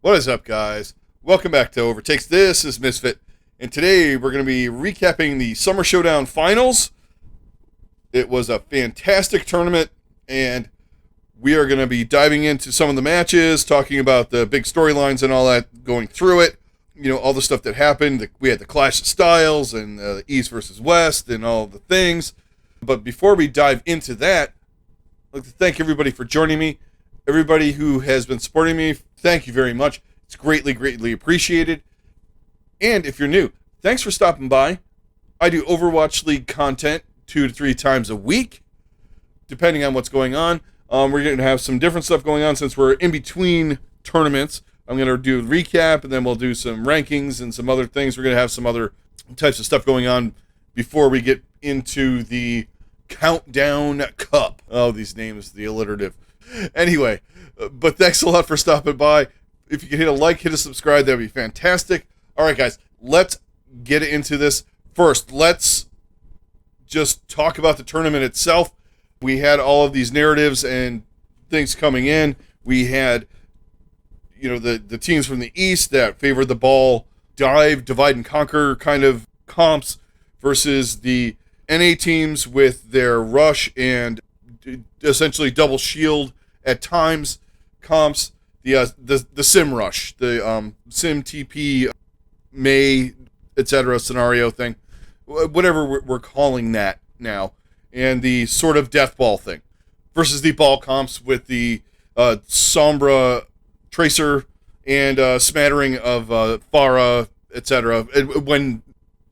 What is up, guys? Welcome back to OverTakes. This is Misfit, and today we're going to be recapping the Summer Showdown finals. It was a fantastic tournament, and we are going to be diving into some of the matches, talking about the big storylines and all that, going through it. You know, all the stuff that happened. We had the clash of styles and the East versus West and all the things. But before we dive into that, I'd like to thank everybody for joining me. Everybody who has been supporting me, thank you very much. It's greatly appreciated. And if you're new, thanks for stopping by. I do Overwatch League content 2 to 3 times a week, depending on what's going on. We're going to have some different stuff going on since we're in between tournaments. I'm going to do a recap, and then we'll do some rankings and some other things. We're going to have some other types of stuff going on before we get into the Countdown Cup. Oh, these names, the alliterative. Anyway, but thanks a lot for stopping by. If you could hit a like, hit a subscribe, that would be fantastic. All right, guys, let's get into this. First, let's just talk about the tournament itself. We had all of these narratives and things coming in. We had, you know, the teams from the East that favored the ball, divide and conquer kind of comps versus the NA teams with their rush and essentially double shield at times comps, the sim rush, the sim TP May, etc. scenario thing, whatever we're calling that now, and the sort of death ball thing versus the ball comps with the Sombra Tracer and smattering of Pharah, etc. when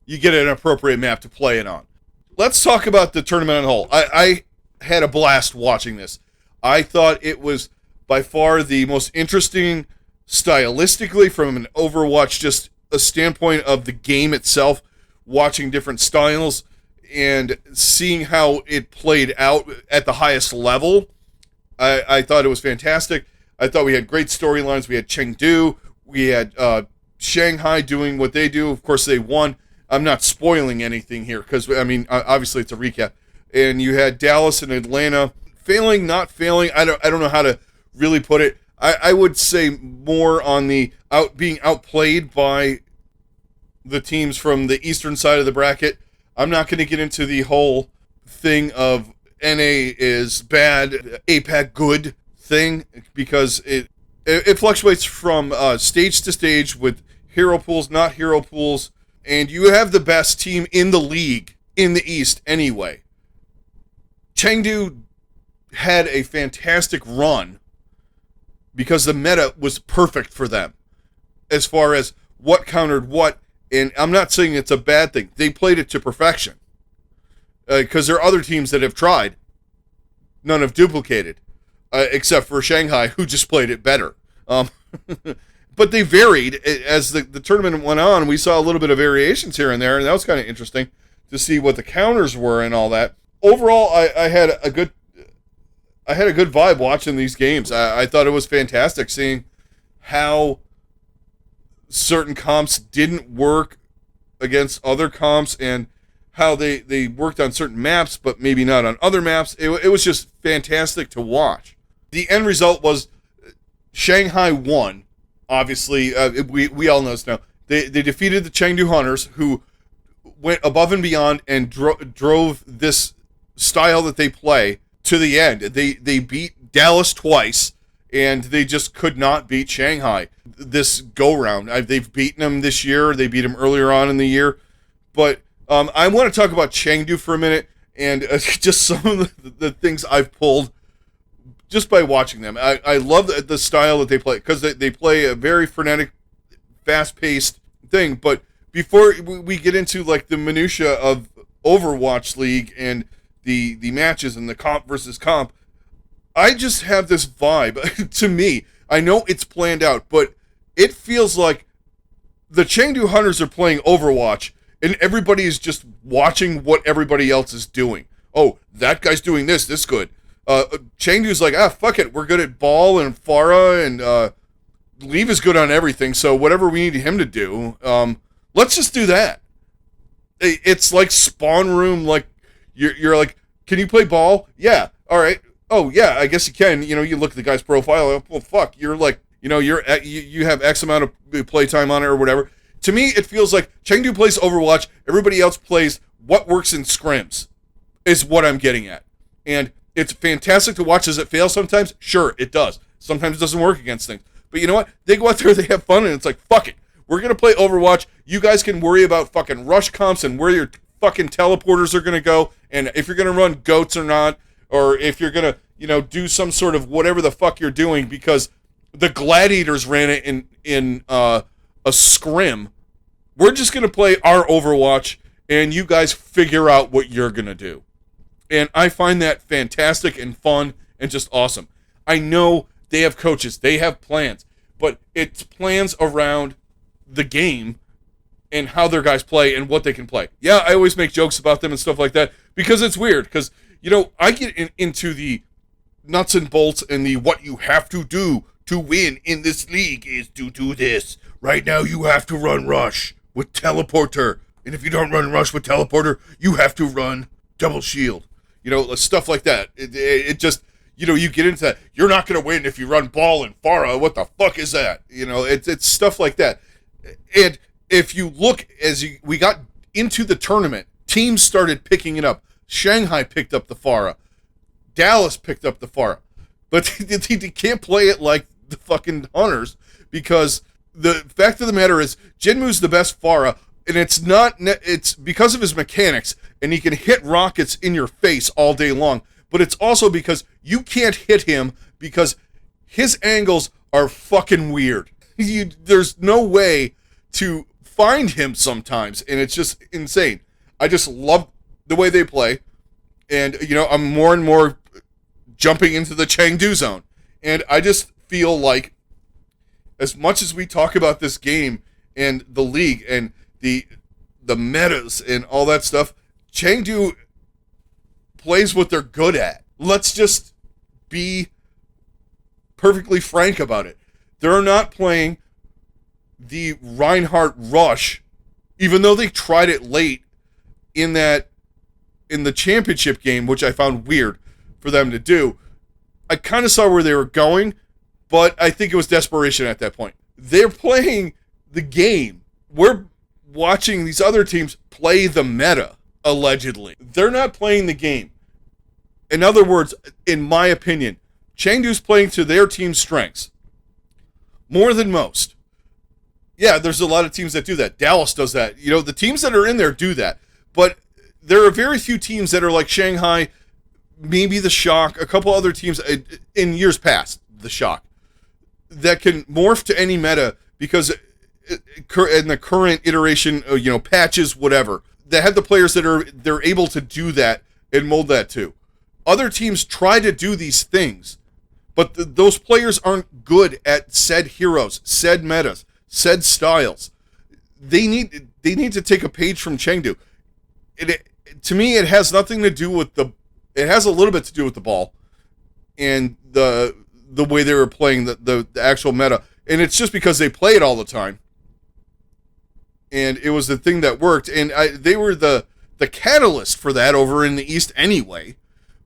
you get an appropriate map to play it on. Let's talk about the tournament on the whole. I had a blast watching this. I thought it was by far the most interesting stylistically from an Overwatch, just a standpoint of the game itself, watching different styles and seeing how it played out at the highest level. I thought it was fantastic. I thought we had great storylines. We had Chengdu. We had Shanghai doing what they do. Of course, they won. I'm not spoiling anything here because, I mean, obviously it's a recap. And you had Dallas and Atlanta failing, not failing. I don't know how to really put it. I would say more on the being outplayed by the teams from the eastern side of the bracket. I'm not going to get into the whole thing of NA is bad, APAC good thing, because it fluctuates from stage to stage with hero pools, not hero pools, and you have the best team in the league in the East anyway. Chengdu had a fantastic run because the meta was perfect for them as far as what countered what, and I'm not saying it's a bad thing. They played it to perfection because there are other teams that have tried. None have duplicated, except for Shanghai, who just played it better. But they varied as the tournament went on. We saw a little bit of variations here and there, and that was kind of interesting to see what the counters were and all that. Overall, I had a good vibe watching these games. I thought it was fantastic seeing how certain comps didn't work against other comps and how they worked on certain maps, but maybe not on other maps. It was just fantastic to watch. The end result was Shanghai won. Obviously, we all know this now. They defeated the Chengdu Hunters, who went above and beyond and drove this style that they play to the end. They beat Dallas twice, and they just could not beat Shanghai this go-round. They've beaten them this year. They beat them earlier on in the year. But I want to talk about Chengdu for a minute, and just some of the things I've pulled just by watching them. I love the style that they play, because they play a very frenetic, fast-paced thing. But before we get into like the minutia of Overwatch League and the matches and the comp versus comp, I just have this vibe. To me, I know it's planned out, but it feels like the Chengdu Hunters are playing Overwatch, and everybody is just watching what everybody else is doing. Oh, that guy's doing this good. Chengdu's like, fuck it, we're good at ball and Pharah, and Leave is good on everything, so whatever we need him to do, let's just do that. It's like spawn room, like, you're like, can you play ball? Yeah, alright. Oh, yeah, I guess you can. You know, you look at the guy's profile, well, fuck, you're like, You know, you have X amount of playtime on it or whatever. To me, it feels like Chengdu plays Overwatch. Everybody else plays what works in scrims, is what I'm getting at. And it's fantastic to watch. Does it fail sometimes? Sure, it does. Sometimes it doesn't work against things. But you know what? They go out there, they have fun, and it's like, fuck it. We're going to play Overwatch. You guys can worry about fucking rush comps and where your fucking teleporters are going to go, and if you're going to run goats or not, or if you're going to, you know, do some sort of whatever the fuck you're doing, because the Gladiators ran it in a scrim. We're just going to play our Overwatch, and you guys figure out what you're going to do. And I find that fantastic and fun and just awesome. I know they have coaches, they have plans, but it's plans around the game and how their guys play and what they can play. Yeah, I always make jokes about them and stuff like that because it's weird. Because, you know, I get into the nuts and bolts and the what you have to do to win in this league is to do this. Right now you have to run rush with teleporter. And if you don't run rush with teleporter, you have to run double shield. You know, stuff like that. It just, you know, you get into that. You're not going to win if you run ball and Pharah. What the fuck is that? You know, it's stuff like that. And if you look, we got into the tournament, teams started picking it up. Shanghai picked up the Pharah. Dallas picked up the Pharah. But they can't play it like the fucking Hunters, because the fact of the matter is Jinmu's the best Pharah, and it's because of his mechanics, and he can hit rockets in your face all day long, but it's also because you can't hit him because his angles are fucking weird. There's no way to find him sometimes, and it's just insane. I just love the way they play, and, you know, I'm more and more jumping into the Chengdu zone, and I just feel like as much as we talk about this game and the league and the metas and all that stuff, Chengdu plays what they're good at. Let's just be perfectly frank about it. They're not playing the Reinhardt rush, even though they tried it late in the championship game, which I found weird for them to do. I kind of saw where they were going, but I think it was desperation at that point. They're playing the game. We're watching these other teams play the meta, allegedly. They're not playing the game. In other words, in my opinion, Chengdu's playing to their team's strengths. More than most. Yeah, there's a lot of teams that do that. Dallas does that. You know, the teams that are in there do that. But there are very few teams that are like Shanghai, maybe the Shock, a couple other teams in years past, the Shock, that can morph to any meta because in the current iteration, you know, patches, whatever, they have the players that they're able to do that and mold that too. Other teams try to do these things, but those players aren't good at said heroes, said metas, said styles. They need to take a page from Chengdu. To me, it has nothing to do with it has a little bit to do with the ball and the way they were playing the actual meta. And it's just because they play it all the time. And it was the thing that worked. And they were the catalyst for that over in the East anyway.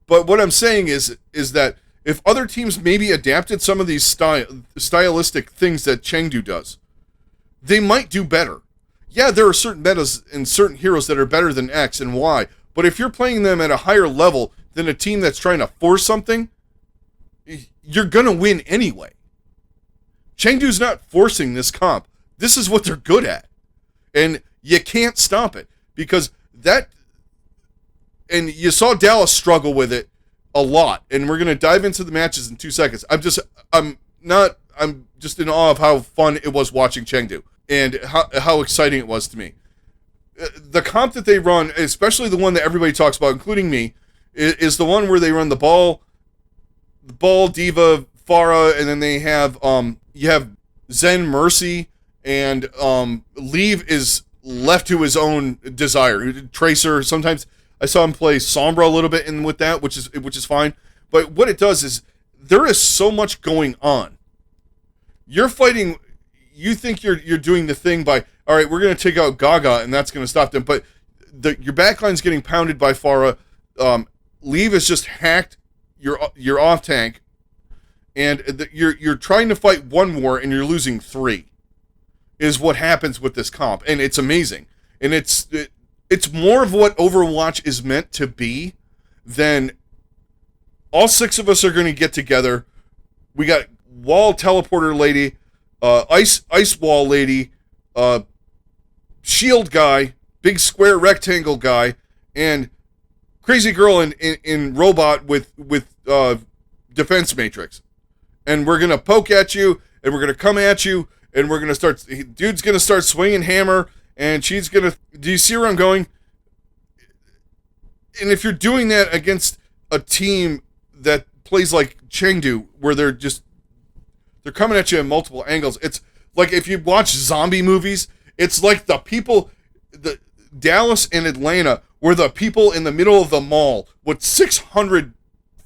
But what I'm saying is that if other teams maybe adapted some of these stylistic things that Chengdu does, they might do better. Yeah, there are certain metas and certain heroes that are better than X and Y. But if you're playing them at a higher level than a team that's trying to force something, you're going to win anyway. Chengdu's not forcing this comp. This is what they're good at. And you can't stop it because and you saw Dallas struggle with it a lot. And we're going to dive into the matches in 2 seconds. I'm just in awe of how fun it was watching Chengdu and how exciting it was to me. The comp that they run, especially the one that everybody talks about, including me, is the one where they run the ball, Diva, Pharah, and then they have you have Zen, Mercy, and Leave is left to his own desire. Tracer, sometimes I saw him play Sombra a little bit in with that, which is fine. But what it does is there is so much going on. You're fighting. You think you're doing the thing by, all right, we're going to take out Gaga and that's going to stop them. But your backline's getting pounded by Pharah. Leave has just hacked your off tank, and you're trying to fight one war and you're losing 3. Is what happens with this comp, and it's amazing, and it's more of what Overwatch is meant to be than all 6 of us are going to get together. We got wall teleporter lady, ice wall lady, shield guy, big square rectangle guy, and crazy girl in robot with defense matrix, and we're gonna poke at you, and we're gonna come at you. And we're going to start, dude's going to start swinging hammer, and she's going to, do you see where I'm going? And if you're doing that against a team that plays like Chengdu, where they're coming at you in multiple angles, it's like if you watch zombie movies, it's like the Dallas and Atlanta were the people in the middle of the mall with 600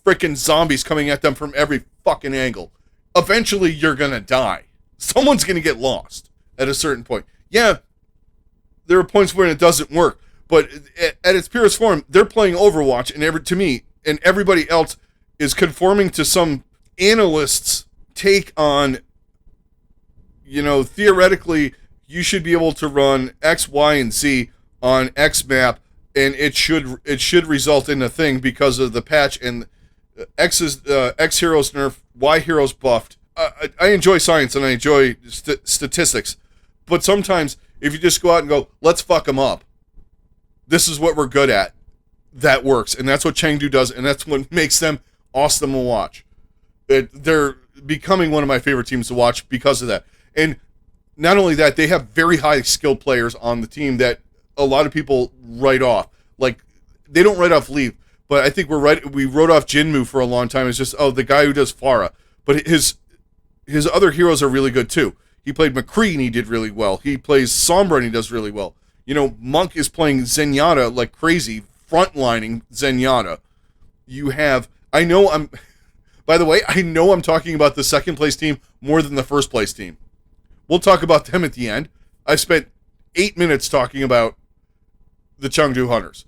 freaking zombies coming at them from every fucking angle. Eventually, you're going to die. Someone's going to get lost at a certain point. Yeah, there are points where it doesn't work, but at its purest form, they're playing Overwatch, and everybody else is conforming to some analyst's take on, theoretically, you should be able to run X, Y, and Z on X map, and it should result in a thing because of the patch, and X heroes nerfed, Y heroes buffed. I enjoy science and I enjoy statistics, but sometimes if you just go out and go, let's fuck them up, this is what we're good at, that works, and that's what Chengdu does, and that's what makes them awesome to watch. They're becoming one of my favorite teams to watch because of that. And not only that, they have very high skilled players on the team that a lot of people write off. Like, they don't write off Leaf, but I think we wrote off Jinmu for a long time. It's just, the guy who does Pharah. But his other heroes are really good too. He played McCree and he did really well. He plays Sombra and he does really well. Monk is playing Zenyatta like crazy, frontlining Zenyatta. By the way, I know I'm talking about the second place team more than the first place team. We'll talk about them at the end. I spent 8 minutes talking about the Chengdu Hunters.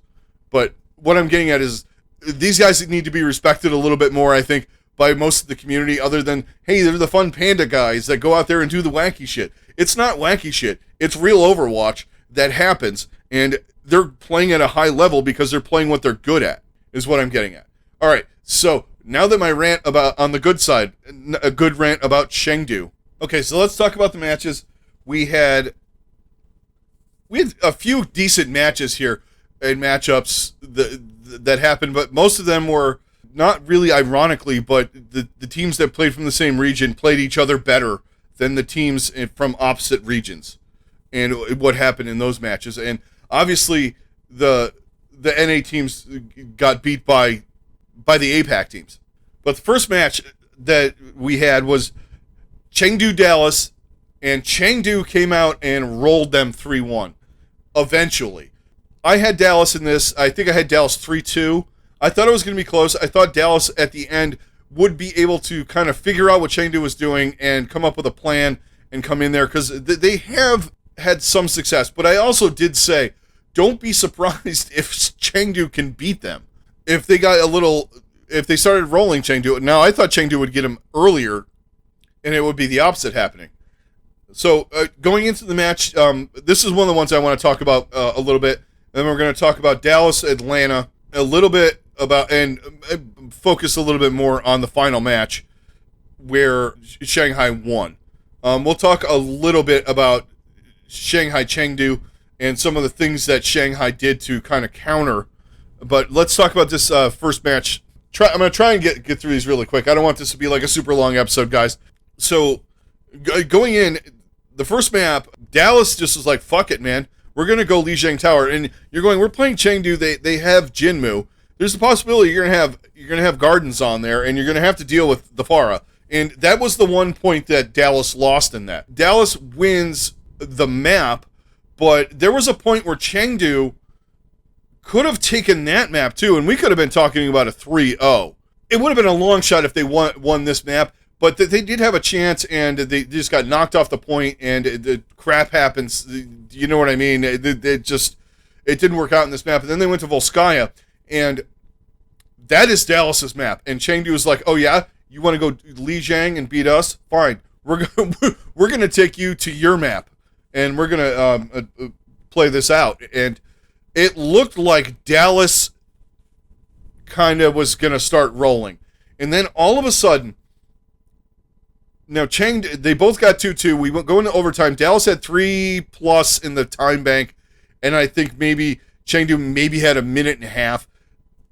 But what I'm getting at is these guys need to be respected a little bit more, I think, by most of the community, other than, hey, they're the fun panda guys that go out there and do the wacky shit. It's not wacky shit. It's real Overwatch that happens, and they're playing at a high level because they're playing what they're good at, is what I'm getting at. All right, so now that my rant on the good side, a good rant about Chengdu. Okay, so let's talk about the matches. We had a few decent matches here and matchups that happened, but most of them were not really ironically, but the teams that played from the same region played each other better than the teams from opposite regions, and what happened in those matches. And obviously, the NA teams got beat by the APAC teams. But the first match that we had was Chengdu Dallas, and Chengdu came out and rolled them 3-1. Eventually, I had Dallas in this. I think I had Dallas 3-2. I thought it was going to be close. I thought Dallas at the end would be able to kind of figure out what Chengdu was doing and come up with a plan and come in there, because they have had some success. But I also did say, don't be surprised if Chengdu can beat them. If they started rolling Chengdu. Now, I thought Chengdu would get them earlier, and it would be the opposite happening. So going into the match, this is one of the ones I want to talk about a little bit. And then we're going to talk about Dallas, Atlanta, a little bit about, and focus a little bit more on the final match where Shanghai won. We'll talk a little bit about Shanghai Chengdu and some of the things that Shanghai did to kind of counter. But let's talk about this first match. I'm going to try and get through these really quick. I don't want this to be like a super long episode, guys. So going in, the first map, Dallas just was like, fuck it, man. We're going to go Lijiang Tower. And you're going, we're playing Chengdu. They have Jinmu. There's a possibility you're going to have Gardens on there, and you're going to have to deal with the Pharah. And that was the one point that Dallas lost in that. Dallas wins the map, but there was a point where Chengdu could have taken that map too, and we could have been talking about a 3-0. It would have been a long shot if they won this map, but they did have a chance, and they just got knocked off the point, and the crap happens. You know what I mean? It didn't work out in this map. And then they went to Volskaya, and that is Dallas's map. And Chengdu was like, oh yeah, You want to go Li Jiang and beat us? Fine. We're going to take you to your map, and we're going to play this out. And it looked like Dallas kind of was going to start rolling. And then all of a sudden, now Chengdu, they both got 2-2. We went going to overtime. Dallas had 3+ in the time bank, and I think maybe Chengdu maybe had a minute and a half.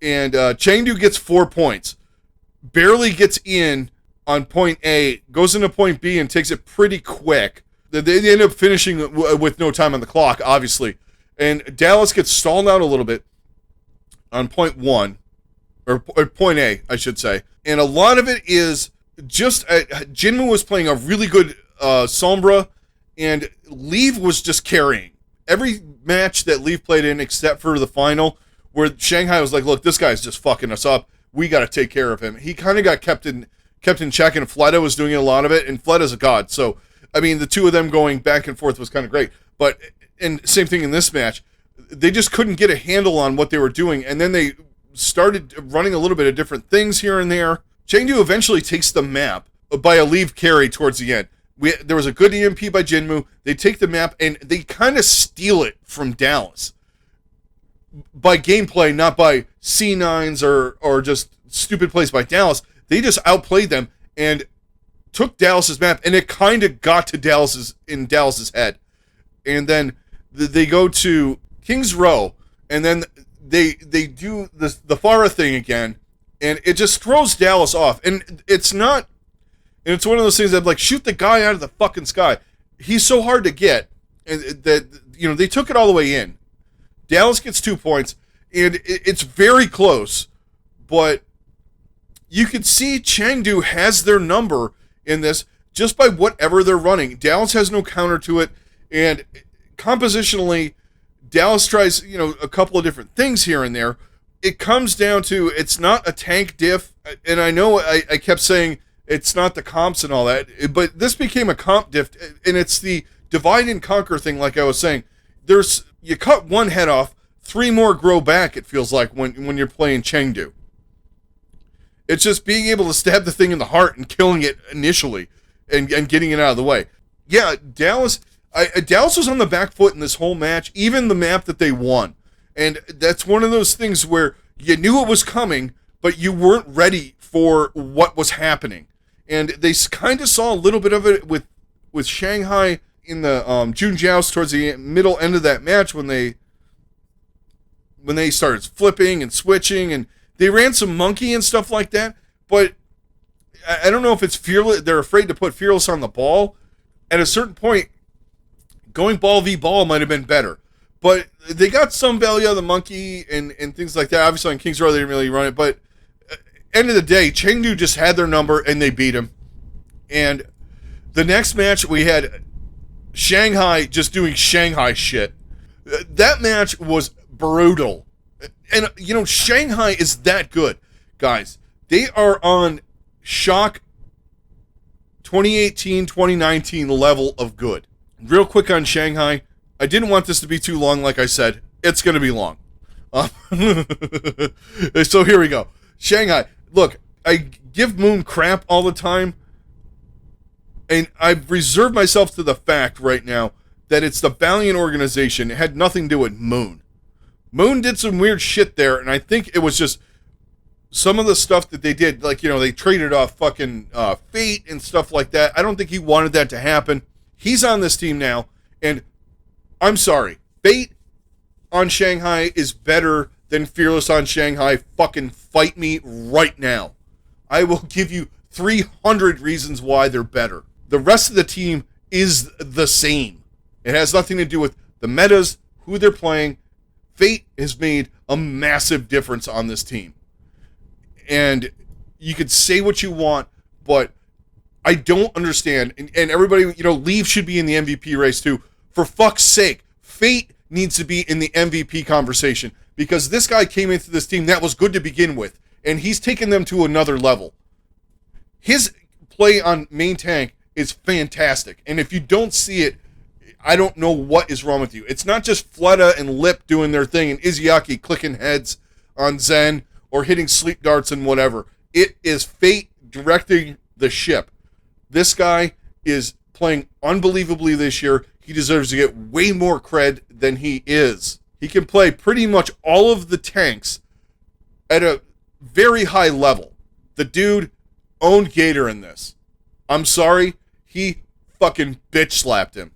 And Chengdu gets 4 points. Barely gets in on point A, goes into point B, and takes it pretty quick. They end up finishing with no time on the clock, obviously. And Dallas gets stalled out a little bit on point 1, or point A, I should say. And a lot of it is just Jinmu was playing a really good Sombra, and Leave was just carrying. Every match that Leave played in, except for the final, where Shanghai was like, look, this guy's just fucking us up. We got to take care of him. He kind of got kept in check, and Fleta was doing a lot of it, and Fleta's a god. So, I mean, the two of them going back and forth was kind of great. But, and same thing in this match, they just couldn't get a handle on what they were doing, and then they started running a little bit of different things here and there. Chengdu eventually takes the map by a Leave carry towards the end. There was a good EMP by Jinmu. They take the map, and they kind of steal it from Dallas. By gameplay, not by C9s or just stupid plays by Dallas. They just outplayed them and took Dallas's map, and it kind of got to Dallas's head. And then they go to King's Row, and then they do the Farah thing again, and it just throws Dallas off. And it's one of those things that, like, shoot the guy out of the fucking sky. He's so hard to get, and that, you know, they took it all the way in. Dallas gets 2 points, and it's very close, but you can see Chengdu has their number in this just by whatever they're running. Dallas has no counter to it, and compositionally, Dallas tries, you know, a couple of different things here and there. It comes down to, it's not a tank diff, and I know I kept saying it's not the comps and all that, but this became a comp diff, and it's the divide and conquer thing, like I was saying. You cut one head off, 3 more grow back, it feels like, when you're playing Chengdu. It's just being able to stab the thing in the heart and killing it initially and getting it out of the way. Yeah, Dallas was on the back foot in this whole match, even the map that they won. And that's one of those things where you knew it was coming, but you weren't ready for what was happening. And they kind of saw a little bit of it with Shanghai in the June Joust towards the middle end of that match when they started flipping and switching, and they ran some monkey and stuff like that. But I don't know if it's Fearless. They're afraid to put Fearless on the ball. At a certain point, going ball v ball might have been better. But they got some value out of the monkey and things like that. Obviously on King's Row they didn't really run it, but end of the day, Chengdu just had their number and they beat him. And the next match we had Shanghai just doing Shanghai shit. That match was brutal. And, you know, Shanghai is that good. Guys, they are on shock 2018, 2019 level of good. Real quick on Shanghai. I didn't want this to be too long, like I said. It's going to be long. So here we go. Shanghai. Look, I give Moon crap all the time. And I've reserved myself to the fact right now that it's the Valiant organization. It had nothing to do with Moon. Moon did some weird shit there, and I think it was just some of the stuff that they did. Like, you know, they traded off fucking Fate and stuff like that. I don't think he wanted that to happen. He's on this team now, and I'm sorry. Fate on Shanghai is better than Fearless on Shanghai. Fucking fight me right now. I will give you 300 reasons why they're better. The rest of the team is the same. It has nothing to do with the metas, who they're playing. Fate has made a massive difference on this team. And you could say what you want, but I don't understand. And everybody, you know, Leave should be in the MVP race too. For fuck's sake, Fate needs to be in the MVP conversation because this guy came into this team that was good to begin with, and he's taken them to another level. His play on main tank is fantastic, and if you don't see it, I don't know what is wrong with you. It's not just Fleta and Lip doing their thing and Izayaki clicking heads on Zen or hitting sleep darts and whatever. It is Fate directing the ship. This guy is playing unbelievably this year. He deserves to get way more cred than he is. He can play pretty much all of the tanks at a very high level. The dude owned Gator in this. I'm sorry, he fucking bitch slapped him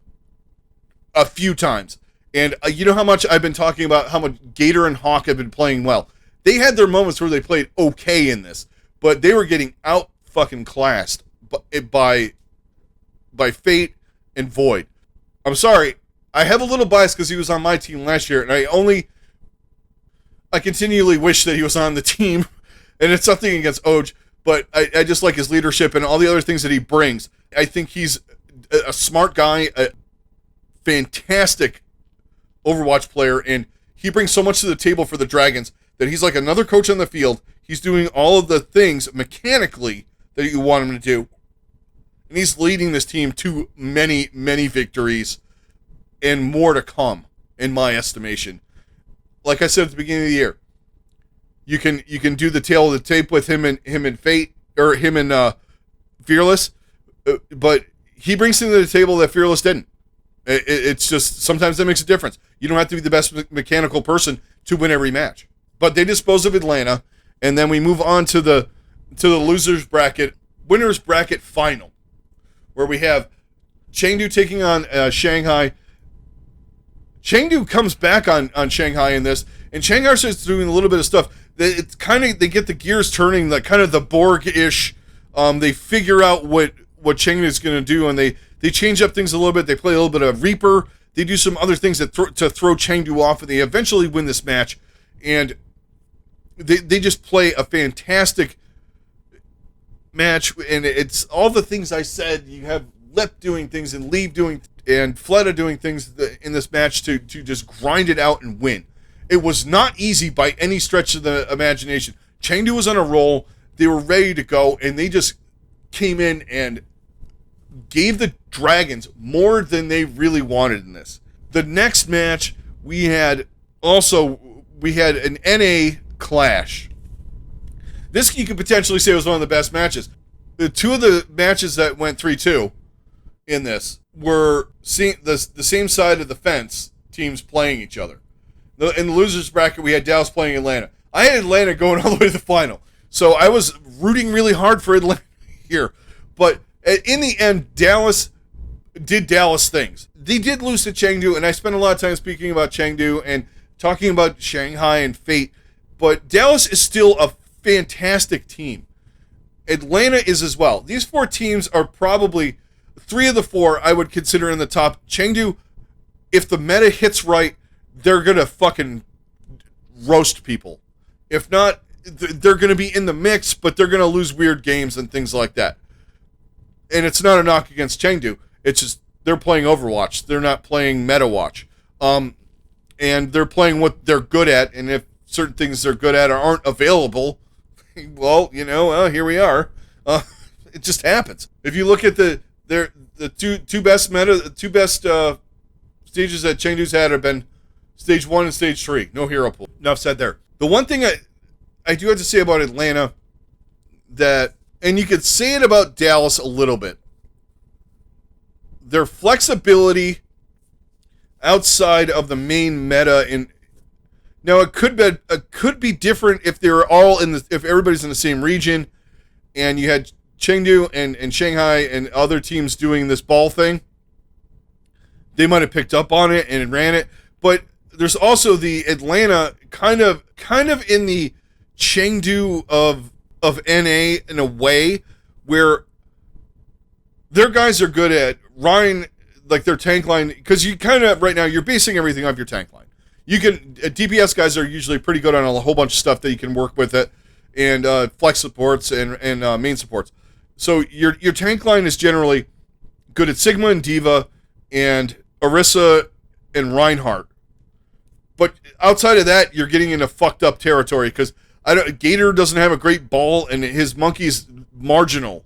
a few times. And you know how much I've been talking about how much Gator and Hawk have been playing well. They had their moments where they played okay in this, but they were getting out fucking classed by Fate and Void. I'm sorry, I have a little bias because he was on my team last year, and I continually wish that he was on the team, and it's nothing against Oj, but I just like his leadership and all the other things that he brings. I think he's a smart guy, a fantastic Overwatch player, and he brings so much to the table for the Dragons that he's like another coach on the field. He's doing all of the things mechanically that you want him to do, and he's leading this team to many, many victories and more to come, in my estimation. Like I said at the beginning of the year, you can do the tail of the tape with him and Fate, or him and Fearless, but he brings things to the table that Fearless didn't. It's just, sometimes that makes a difference. You don't have to be the best mechanical person to win every match. But they dispose of Atlanta, and then we move on to the losers bracket, winners bracket final, where we have Chengdu taking on Shanghai. Chengdu comes back on Shanghai in this, and Shanghai starts doing a little bit of stuff. It's kind of, they get the gears turning, like kind of the Borg-ish. They figure out what Chengdu is going to do, and they change up things a little bit. They play a little bit of Reaper. They do some other things to throw Chengdu off, and they eventually win this match. And they just play a fantastic match, and it's all the things I said. You have Lip doing things and Lee doing and Fleta doing things in this match to just grind it out and win. It was not easy by any stretch of the imagination. Chengdu was on a roll. They were ready to go, and they just came in and gave the Dragons more than they really wanted in this. The next match, we had an NA clash. This you could potentially say was one of the best matches. The two of the matches that went 3-2 in this were the same side of the fence teams playing each other. In the losers bracket, we had Dallas playing Atlanta. I had Atlanta going all the way to the final, so I was rooting really hard for Atlanta here. But in the end, Dallas did Dallas things. They did lose to Chengdu, and I spent a lot of time speaking about Chengdu and talking about Shanghai and Fate, but Dallas is still a fantastic team. Atlanta is as well. These four teams are probably, three of the four I would consider in the top. Chengdu, if the meta hits right, they're going to fucking roast people. If not, they're going to be in the mix, but they're going to lose weird games and things like that. And it's not a knock against Chengdu. It's just they're playing Overwatch. They're not playing MetaWatch. And they're playing what they're good at, and if certain things they're good at aren't available, well, here we are. It just happens. If you look at the two best stages that Chengdu's had have been stage 1 and stage 3. No hero pool. Enough said there. The one thing I do have to say about Atlanta that, and you could say it about Dallas a little bit, their flexibility outside of the main meta. Now it could be different if they're all if everybody's in the same region, and you had Chengdu and Shanghai and other teams doing this ball thing. They might have picked up on it and ran it, but there's also the Atlanta kind of in the Chengdu of NA in a way, where their guys are good at Ryan, like their tank line, because you kind of right now you're basing everything off your tank line. You can DPS guys are usually pretty good on a whole bunch of stuff that you can work with it, and flex supports and main supports. So your tank line is generally good at Sigma and Diva and Orisa and Reinhardt. But outside of that, you're getting into fucked up territory because Gator doesn't have a great ball, and his monkey's marginal.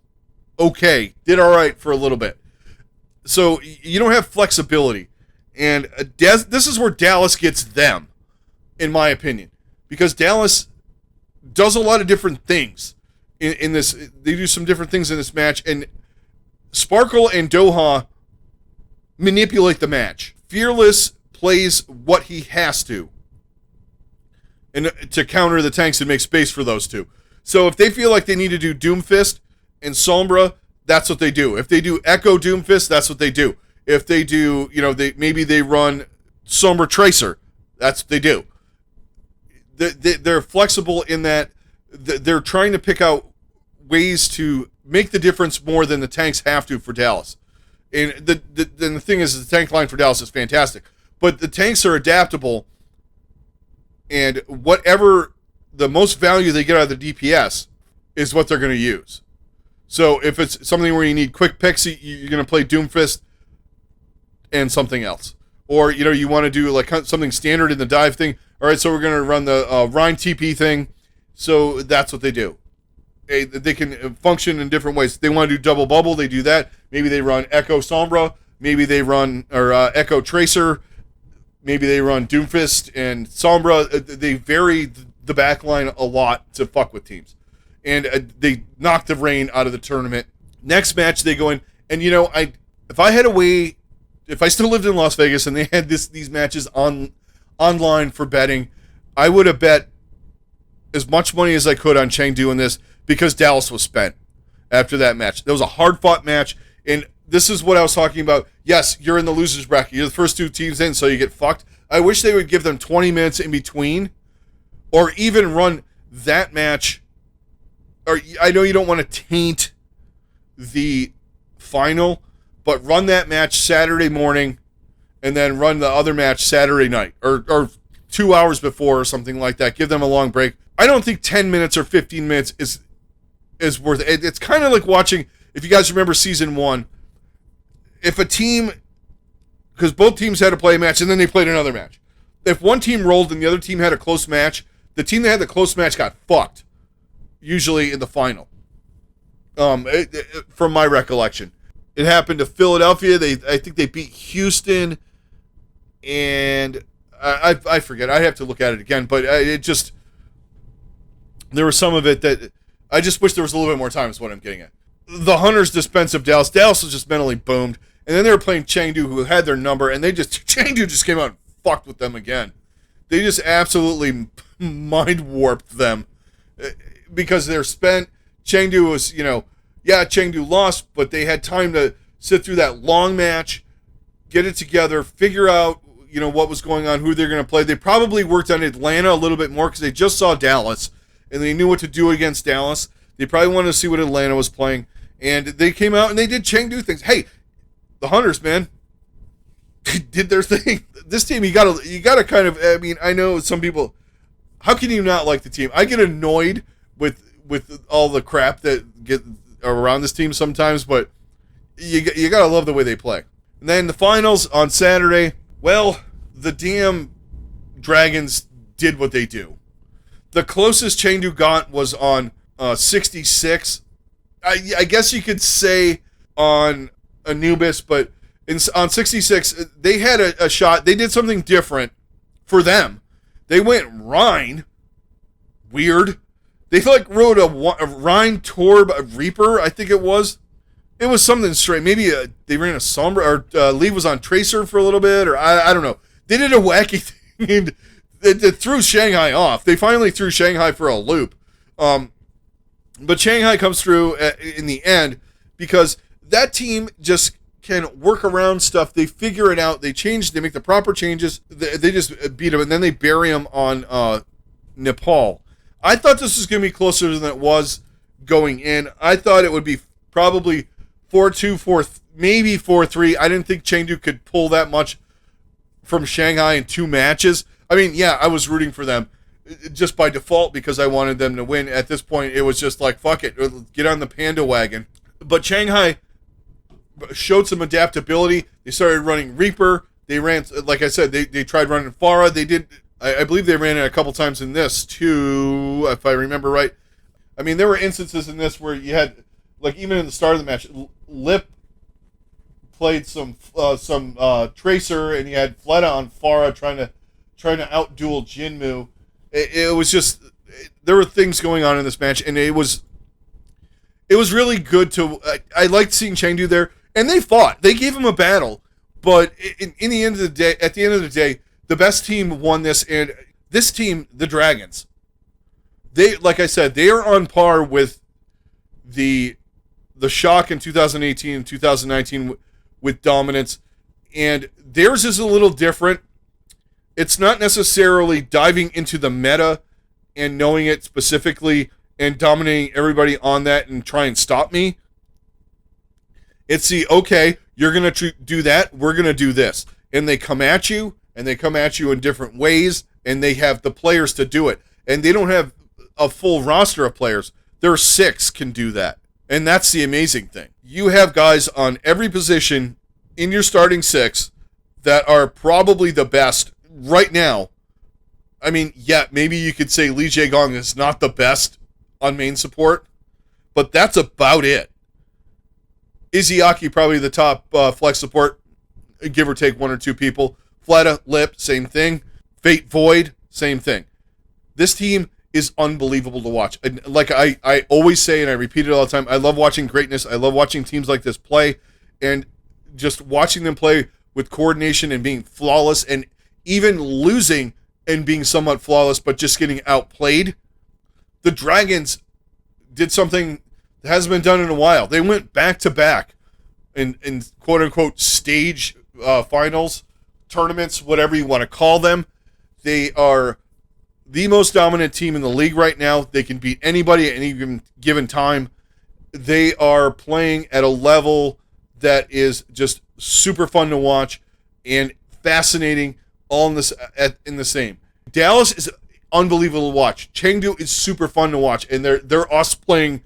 Okay, did all right for a little bit. So you don't have flexibility. And this is where Dallas gets them, in my opinion. Because Dallas does a lot of different things. in this. They do some different things in this match, and Sparkle and Doha manipulate the match. Fearless plays what he has to, and to counter the tanks and make space for those two. So if they feel like they need to do Doomfist and Sombra, that's what they do. If they do Echo Doomfist, that's what they do. If they do, maybe they run Sombra Tracer, that's what they do. They're flexible in that they're trying to pick out ways to make the difference more than the tanks have to for Dallas. And the thing is, the tank line for Dallas is fantastic. But the tanks are adaptable, and whatever the most value they get out of the DPS is what they're going to use. So if it's something where you need quick picks, you're going to play Doomfist and something else. Or, you want to do like something standard in the dive thing. All right, so we're going to run the Rhine TP thing. So that's what they do. They can function in different ways. They want to do double bubble, they do that. Maybe they run Echo Sombra. Maybe they run Echo Tracer. Maybe they run Doomfist and Sombra. They vary the backline a lot to fuck with teams. And they knock the rain out of the tournament. Next match, they go in. And, if I had a way, if I still lived in Las Vegas and they had these matches online for betting, I would have bet as much money as I could on Chengdu in this, because Dallas was spent after that match. That was a hard-fought match, and this is what I was talking about. Yes, you're in the loser's bracket. You're the first two teams in, so you get fucked. I wish they would give them 20 minutes in between, or even run that match. Or I know you don't want to taint the final, but run that match Saturday morning, and then run the other match Saturday night, or 2 hours before or something like that. Give them a long break. I don't think 10 minutes or 15 minutes is worth it. It's kind of like watching, if you guys remember season 1, if a team, because both teams had to play a match and then they played another match. If one team rolled and the other team had a close match, the team that had the close match got fucked, usually in the final. From my recollection. It happened to Philadelphia. I think they beat Houston, and I forget. I have to look at it again, but there was some of it that I just wish there was a little bit more time, is what I'm getting at. The Hunters dispense of Dallas. Dallas was just mentally boomed. And then they were playing Chengdu, who had their number, and Chengdu just came out and fucked with them again. They just absolutely mind-warped them because they're spent. Chengdu was, Chengdu lost, but they had time to sit through that long match, get it together, figure out, what was going on, who they're going to play. They probably worked on Atlanta a little bit more because they just saw Dallas, and they knew what to do against Dallas. They probably wanted to see what Atlanta was playing, and they came out and they did Chengdu things. Hey, the Hunters, man, did their thing. This team, you gotta kind of, I know some people, how can you not like the team? I get annoyed with all the crap that get around this team sometimes, but you gotta love the way they play. And then the finals on Saturday, well, the damn Dragons did what they do. The closest Chengdu got was on 66. I guess you could say on Anubis, but on 66, they had a shot. They did something different for them. They went Rhine. Weird. They rode a Rhine Torb Reaper, I think it was. It was something straight. Maybe they ran a Sombra, or Lee was on Tracer for a little bit, or I don't know. They did a wacky thing, and it threw Shanghai off. They finally threw Shanghai for a loop. But Shanghai comes through in the end because that team just can work around stuff. They figure it out. They change. They make the proper changes. They just beat them, and then they bury them on Nepal. I thought this was going to be closer than it was going in. I thought it would be probably 4-2, maybe 4-3. I didn't think Chengdu could pull that much from Shanghai in 2 matches. I was rooting for them just by default because I wanted them to win. At this point, it was just like, fuck it, get on the panda wagon. But Shanghai showed some adaptability. They started running Reaper. They ran, like I said, they tried running Farah. They did, I believe they ran it a couple times in this too, if I remember right. There were instances in this where you had, even in the start of the match, Lip played some Tracer, and you had Fleta on Farah trying to out-duel Jinmu. It was just, there were things going on in this match, and it was it was really good to. I liked seeing Chengdu there, and they fought. They gave him a battle, but in the end of the day, at the end of the day, the best team won this, and this team, the Dragons, they, like I said, they are on par with the Shock in 2018 and 2019 with dominance, and theirs is a little different. It's not necessarily diving into the meta and knowing it specifically and dominating everybody on that and try and stop me. It's the, okay, you're going to do that, we're going to do this. And they come at you, and they come at you in different ways, and they have the players to do it. And they don't have a full roster of players. Their 6 can do that. And that's the amazing thing. You have guys on every position in your starting 6 that are probably the best right now. I mean, yeah, maybe you could say Li Jiegong is not the best on main support, but that's about it. Izzyaki, probably the top flex support, give or take 1 or 2 people. Fleta, Lip, same thing. Fate Void, same thing. This team is unbelievable to watch. And like I always say, and I repeat it all the time, I love watching greatness. I love watching teams like this play, and just watching them play with coordination and being flawless, and even losing and being somewhat flawless, but just getting outplayed. The Dragons did something that hasn't been done in a while. They went back-to-back in quote-unquote stage finals, tournaments, whatever you want to call them. They are the most dominant team in the league right now. They can beat anybody at any given time. They are playing at a level that is just super fun to watch and fascinating, all in the same. Dallas is unbelievable to watch. Chengdu is super fun to watch, and they're us playing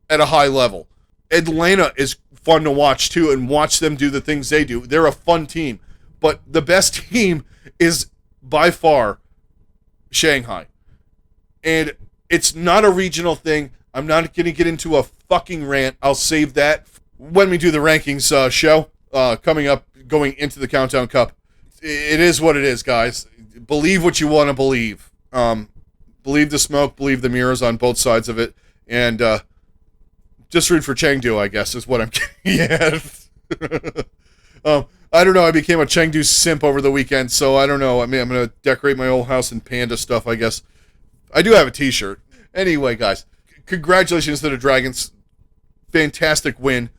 at a high level. Atlanta is fun to watch too, and watch them do the things they do. They're a fun team, but the best team is by far Shanghai, and it's not a regional thing. I'm not going to get into a fucking rant. I'll save that when we do the rankings show coming up, going into the Countdown Cup. It is what it is, guys. Believe what you want to believe. Believe the smoke, believe the mirrors on both sides of it, and just root for Chengdu, I guess, is what I'm getting at. I don't know. I became a Chengdu simp over the weekend, so I don't know. I mean, I'm going to decorate my old house in panda stuff, I guess. I do have a t-shirt. Anyway, guys, congratulations to the Dragons. Fantastic win.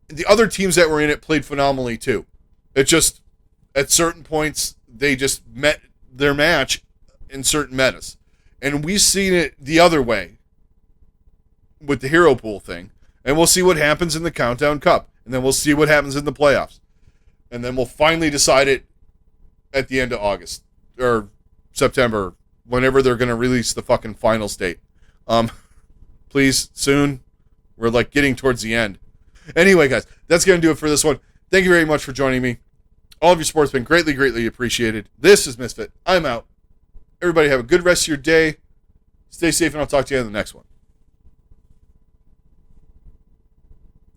The other teams that were in it played phenomenally, too. It just, at certain points, they just met their match in certain metas. And we've seen it the other way with the Hero Pool thing. And we'll see what happens in the Countdown Cup. And then we'll see what happens in the playoffs. And then we'll finally decide it at the end of August. Or September. Whenever they're going to release the fucking finals date. Please, soon. We're like getting towards the end. Anyway, guys, that's going to do it for this one. Thank you very much for joining me. All of your support has been greatly, greatly appreciated. This is Misfit. I'm out. Everybody have a good rest of your day. Stay safe, and I'll talk to you in the next one.